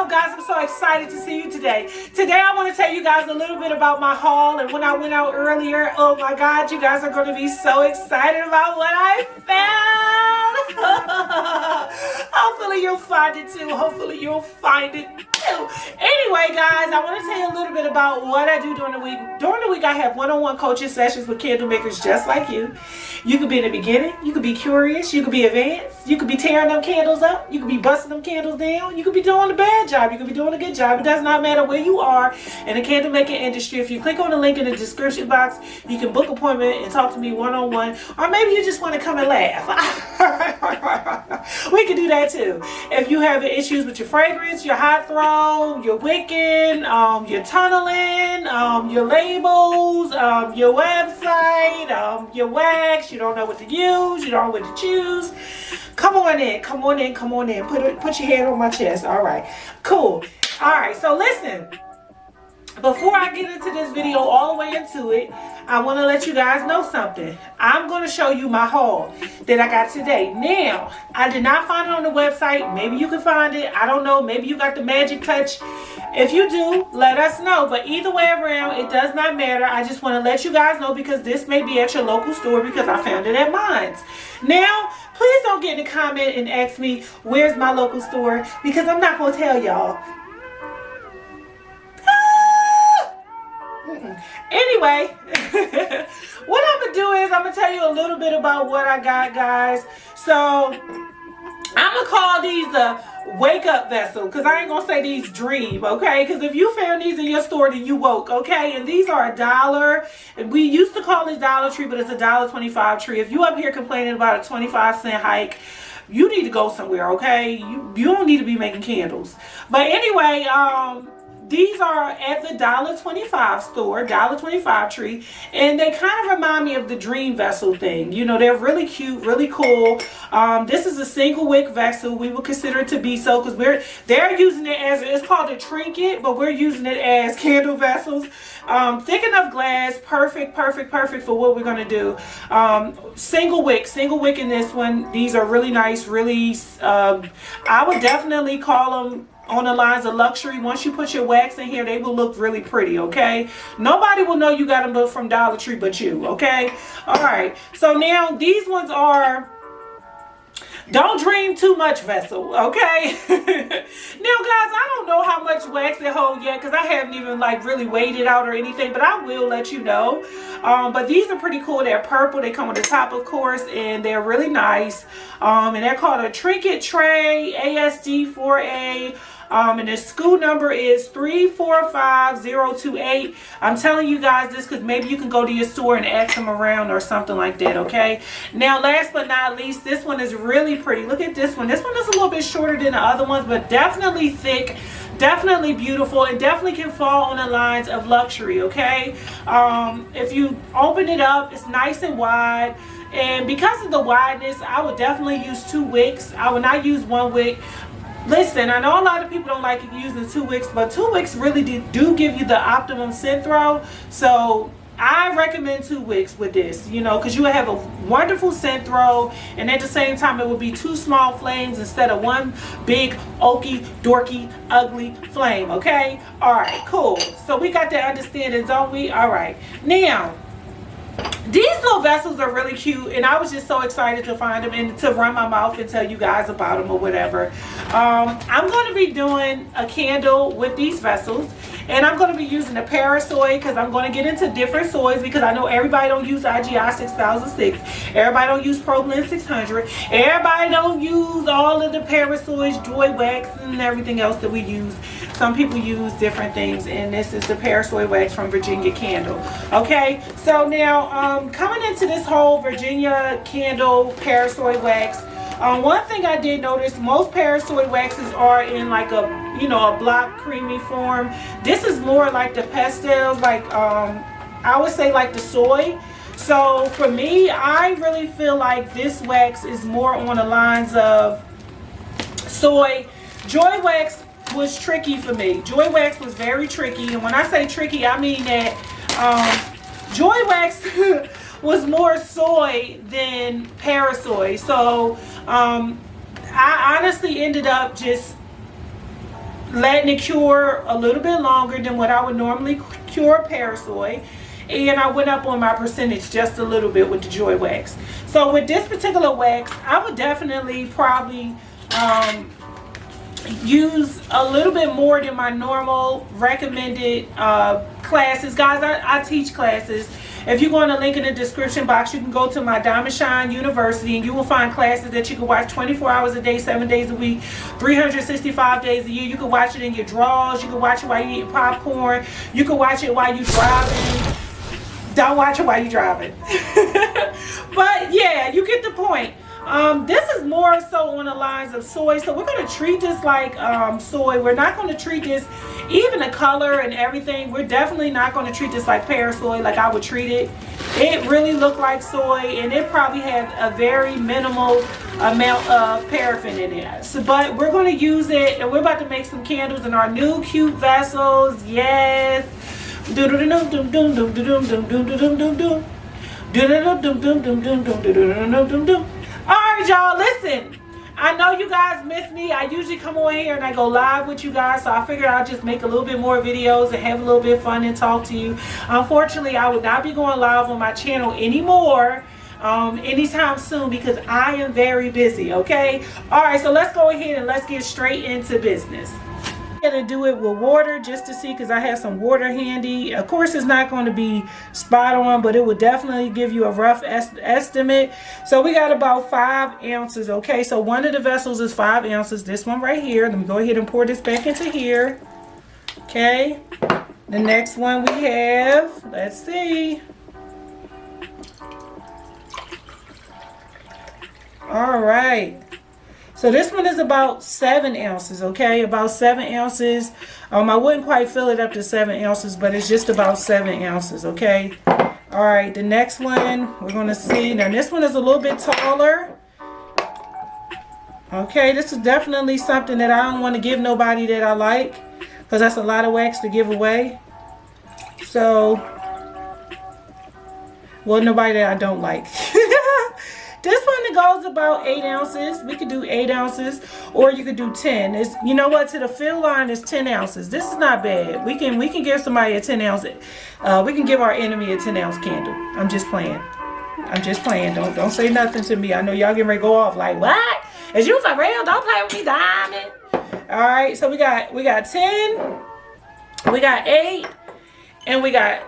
Hello guys, I'm so excited to see you today. Today I want to tell you guys a little bit about my haul, and when I went out earlier, oh my god, you guys are going to be so excited about what I found. Hopefully you'll find it too. Hopefully you'll find it too. Anyway guys, I want to tell you a little bit about what I do during the week. During the week I have one-on-one coaching sessions with candle makers just like you. You could be in the beginning, you could be curious, you could be advanced, you could be tearing them candles up, you could be busting them candles down, you could be doing a bad job, you could be doing a good job. It does not matter where you are in the candle making industry. If you click on the link in the description box, you can book an appointment and talk to me one-on-one, or maybe you just want to come and laugh. We can do that too. If you have issues with your fragrance, your hot throw, your wicking, your tunneling, your labels, your website, your wax, you don't know what to use, you don't know what to choose, come on in, come on in, come on in. Put your hand on my chest. All right, cool. All right, so listen, before I get into this video all the way into it, I want to let you guys know something. I'm going to show you my haul that I got today. Now, I did not find it on the website. Maybe you can find it. I don't know. Maybe you got the magic touch. If you do, let us know. But either way around, it does not matter. I just want to let you guys know because this may be at your local store because I found it at mine. Now, please don't get in the comment and ask me, where's my local store? Because I'm not going to tell y'all. Anyway, what I'm gonna do is I'm gonna tell you a little bit about what I got, guys. So I'm gonna call these a wake up vessel, because I ain't gonna say these dream, okay? Because if you found these in your store, then you woke, okay? And these are $1, and we used to call it Dollar Tree, but it's a $1.25 tree. If you up here complaining about a 25-cent hike, you need to go somewhere, okay? You don't need to be making candles. But anyway, these are at the $1.25 store, $1.25 tree, and they kind of remind me of the dream vessel thing. You know, they're really cute, really cool. This is a single wick vessel. We would consider it to be so because they're using it as, it's called a trinket, but we're using it as candle vessels. Thick enough glass, perfect for what we're gonna do. Single wick in this one. These are really nice, really, I would definitely call them on the lines of luxury. Once you put your wax in here, they will look really pretty, okay? Nobody will know you got them from Dollar Tree but you, okay? All right, so now these ones are don't dream too much vessel, okay? Now guys, I don't know how much wax they hold yet because I haven't even like really weighed it out or anything, but I will let you know. But these are pretty cool. They're purple, they come with the top of course, and they're really nice. And they're called a trinket tray, ASD 4A. And the school number is 345028. I'm telling you guys this because maybe you can go to your store and ask them around or something like that, okay? Now, last but not least, this one is really pretty. Look at this one. This one is a little bit shorter than the other ones, but definitely thick, definitely beautiful, and definitely can fall on the lines of luxury, okay? If you open it up, it's nice and wide. And because of the wideness, I would definitely use 2 wicks. I would not use 1 wick. Listen, I know a lot of people don't like using 2 wicks, but 2 wicks really do give you the optimum scent throw. So I recommend 2 wicks with this, you know, because you will have a wonderful scent throw, and at the same time it will be 2 small flames instead of 1 big oaky dorky ugly flame, okay? All right, cool. So we got that understanding, don't we? All right, now these little vessels are really cute, and I was just so excited to find them and to run my mouth and tell you guys about them or whatever. I'm going to be doing a candle with these vessels, and I'm going to be using a parasoy because I'm going to get into different soys because I know everybody don't use IGI 6006, everybody don't use Propylene 600, everybody don't use all of the parasoys, joy wax, and everything else that we use. Some people use different things, and this is the parasoy wax from Virginia Candle. Okay, so now coming into this whole Virginia Candle parasoy wax, one thing I did notice, most parasoy waxes are in like a, you know, a block creamy form. This is more like the pastels, like I would say like the soy. So for me, I really feel like this wax is more on the lines of soy. Joy wax was tricky for me. Joy wax was very tricky, and when I say tricky, I mean that Joy wax was more soy than parasoy. So I honestly ended up just letting it cure a little bit longer than what I would normally cure pear soy. And I went up on my percentage just a little bit with the Joy Wax. So with this particular wax, I would definitely probably use a little bit more than my normal recommended classes. Guys, I teach classes. If you go on the link in the description box, you can go to my Diamond Shine University and you will find classes that you can watch 24 hours a day, 7 days a week, 365 days a year. You can watch it in your drawers. You can watch it while you eat popcorn. You can watch it while you're driving. Don't watch it while you're driving. But yeah, you get the point. This is more so on the lines of soy, so we're going to treat this like soy. We're not going to treat this, even the color and everything, we're definitely not going to treat this like pear soy like I would treat it. It really looked like soy, and it probably had a very minimal amount of paraffin in it. So, but we're going to use it, and we're about to make some candles in our new cute vessels. Yes. Alright, y'all, listen, I know you guys miss me. I usually come on here and I go live with you guys, so I figured I'll just make a little bit more videos and have a little bit of fun and talk to you. Unfortunately, I will not be going live on my channel anymore anytime soon because I am very busy, okay? Alright, so let's go ahead and let's get straight into business. I'm going to do it with water just to see, because I have some water handy. Of course, it's not going to be spot on, but it will definitely give you a rough estimate. So we got about 5 ounces, okay? So one of the vessels is 5 ounces. This one right here. Let me go ahead and pour this back into here. Okay. The next one we have, let's see. All right. So this one is about 7 ounces, okay? About 7 ounces. I wouldn't quite fill it up to 7 ounces, but it's just about 7 ounces, okay? All right, the next one we're going to see. Now, this one is a little bit taller. Okay, this is definitely something that I don't want to give nobody that I like, because that's a lot of wax to give away. So, well, nobody that I don't like. This one goes about 8 ounces. We could do 8 ounces, or you could do 10. It's, you know what? To the fill line is 10 ounces. This is not bad. We can give somebody a 10 ounce. We can give our enemy a 10 ounce candle. I'm just playing. I'm just playing. Don't say nothing to me. I know y'all getting ready to go off like, what? Is you for real? Don't play with me, Diamond. All right. So we got 10. We got 8. And we got,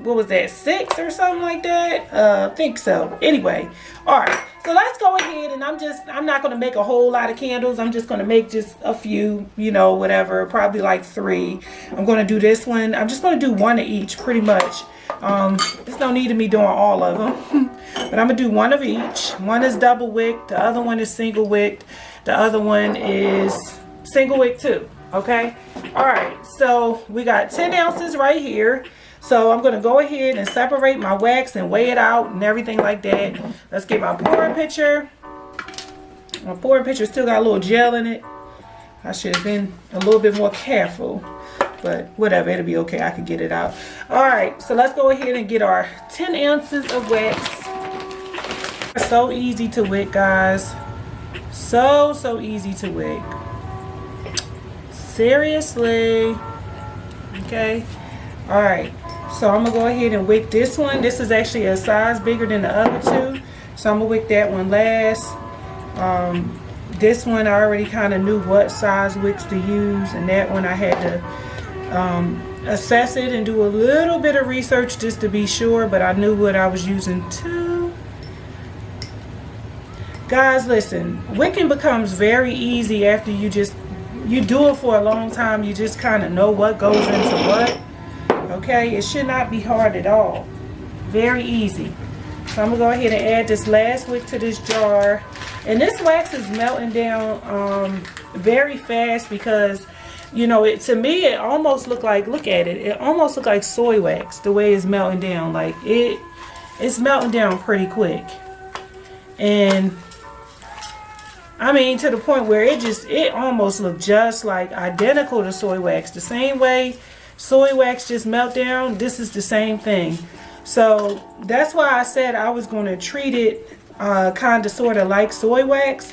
what was that, 6 or something like that? I think so. Anyway, all right. So let's go ahead, and I'm not going to make a whole lot of candles. I'm just going to make just a few, you know, whatever, probably like 3. I'm going to do this one. I'm just going to do 1 of each, pretty much. There's no need of me doing all of them. But I'm going to do 1 of each. One is double wick. The other one is single wick. The other one is single wick too. Okay. All right. So we got 10 ounces right here. So I'm going to go ahead and separate my wax and weigh it out and everything like that. Let's get my pouring pitcher. My pouring pitcher still got a little gel in it. I should have been a little bit more careful, but whatever, it'll be okay. I can get it out. All right. So let's go ahead and get our 10 ounces of wax. It's so easy to wick, guys. So easy to wick. Seriously. Okay. All right. So I'm gonna go ahead and wick this one. This is actually a size bigger than the other 2, so I'm gonna wick that one last. This one I already kind of knew what size wicks to use, and that one I had to assess it and do a little bit of research just to be sure, but I knew what I was using too. Guys, listen, wicking becomes very easy after you do it for a long time. You just kind of know what goes into what. Okay, it should not be hard at all. Very easy. So I'm gonna go ahead and add this last wick to this jar. And this wax is melting down very fast because, you know, to me it almost looked like, look at it, it almost looked like soy wax the way it's melting down. Like it's melting down pretty quick. And I mean, to the point where it almost looked just like identical to soy wax. The same way soy wax just melt down, this is the same thing. So that's why I said I was going to treat it kind of sort of like soy wax.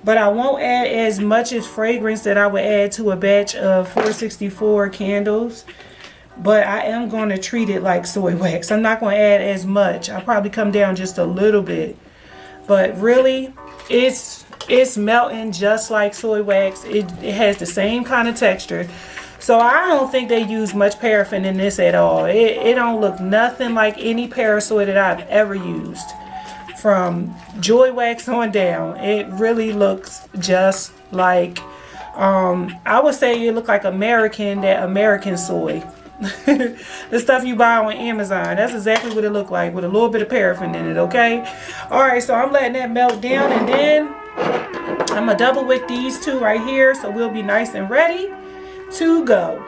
but I won't add as much as fragrance that I would add to a batch of 464 candles. But I am going to treat it like soy wax. I'm not going to add as much. I'll probably come down just a little bit. But really, it's melting just like soy wax. It has the same kind of texture. So I don't think they use much paraffin in this at all. It don't look nothing like any Parasoy that I've ever used. From Joy Wax on down, it really looks just like, I would say it look like that American soy. The stuff you buy on Amazon. That's exactly what it looked like, with a little bit of paraffin in it. Okay, all right, so I'm letting that melt down, and then I'm gonna double wick these two right here, so we'll be nice and ready to go.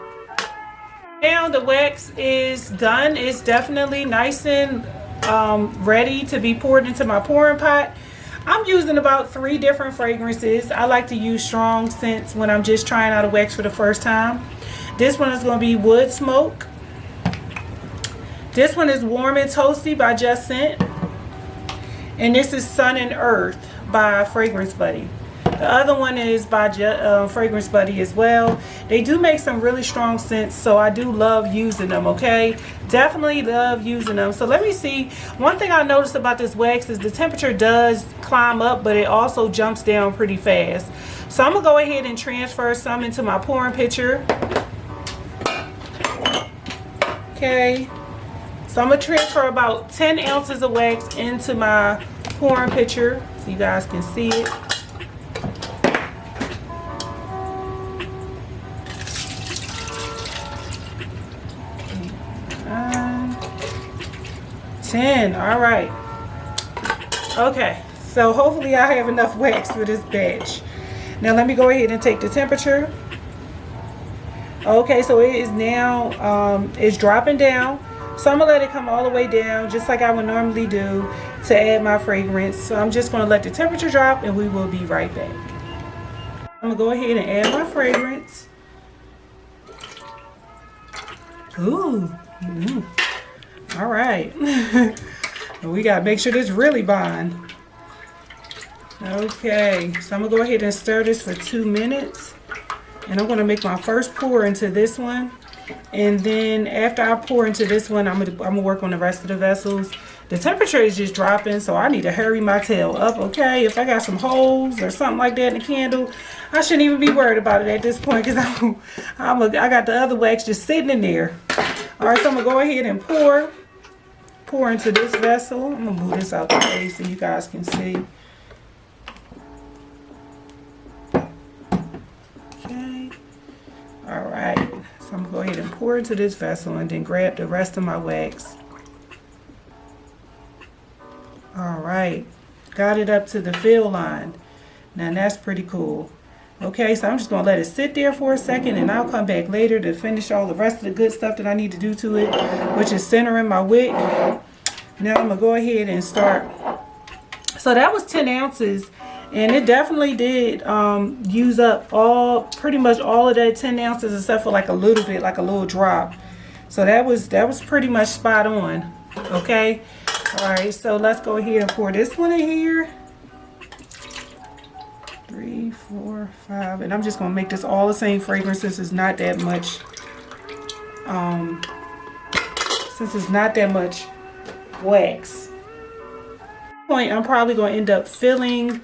Now the wax is done. It's definitely nice and ready to be poured into my pouring pot. I'm using about 3 different fragrances. I like to use strong scents when I'm just trying out a wax for the first time. This one is going to be Wood Smoke. This one is Warm and Toasty by Just Scent. And this is Sun and Earth by Fragrance Buddy. The other one is by Fragrance Buddy as well. They do make some really strong scents, so I do love using them, okay? Definitely love using them. So let me see. One thing I noticed about this wax is the temperature does climb up, but it also jumps down pretty fast. So I'm going to go ahead and transfer some into my pouring pitcher. Okay, so I'm going to transfer about 10 ounces of wax into my pouring pitcher so you guys can see it. All right. Okay, so hopefully I have enough wax for this batch. Now let me go ahead and take the temperature. Okay, so it is now it's dropping down, so I'm gonna let it come all the way down just like I would normally do to add my fragrance. So I'm just gonna let the temperature drop and we will be right back. I'm gonna go ahead and add my fragrance. Ooh. All right. We gotta make sure this really bond. Okay, so I'm gonna go ahead and stir this for 2 minutes. And I'm going to make my first pour into this one. And then after I pour into this one, I'm going to work on the rest of the vessels. The temperature is just dropping, so I need to hurry my tail up, okay? If I got some holes or something like that in the candle, I shouldn't even be worried about it at this point because I got the other wax just sitting in there. All right, so I'm going to go ahead and pour into this vessel. I'm going to move this out the way so you guys can see. All right, so I'm going to go ahead and pour into this vessel and then grab the rest of my wax. All right, got it up to the fill line. Now that's pretty cool. Okay, so I'm just going to let it sit there for a second and I'll come back later to finish all the rest of the good stuff that I need to do to it, which is centering my wick. Now I'm going to go ahead and start. So that was 10 ounces. And it definitely did use up pretty much all of that 10 ounces except for like a little bit, like a little drop. So that was pretty much spot on. Okay. All right. So let's go ahead and pour this one in here. 3, 4, 5. And I'm just going to make this all the same fragrance since it's not that much. Wax. I'm probably going to end up filling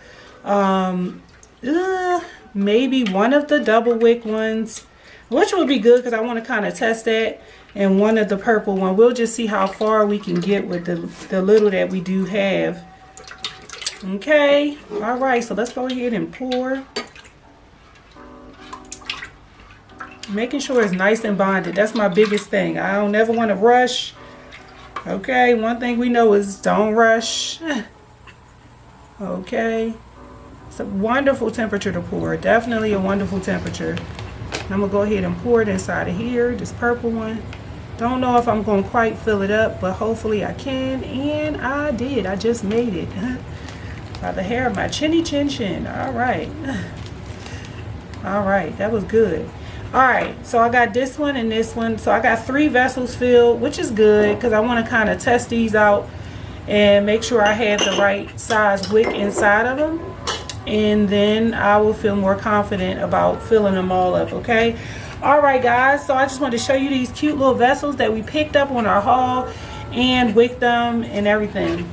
maybe one of the double wick ones, which would be good because I want to kind of test that, and one of the purple one. We'll just see how far we can get with the little that we do have. Okay, all right, so let's go ahead and pour, making sure it's nice and bonded. That's my biggest thing. I don't ever want to rush. Okay, one thing we know is don't rush. Okay, it's a wonderful temperature to pour. Definitely a wonderful temperature. I'm gonna go ahead and pour it inside of here, this purple one. Don't know if I'm gonna quite fill it up, but hopefully I can, and I did. I just made it by the hair of my chinny chin chin. All right, all right, that was good. All right, so I got this one and this one. So I got 3 vessels filled, which is good because I want to kind of test these out and make sure I have the right size wick inside of them. and then I will feel more confident about filling them all up. Okay. All right, guys, so I just wanted to show you these cute little vessels that we picked up on our haul and wicked them and everything.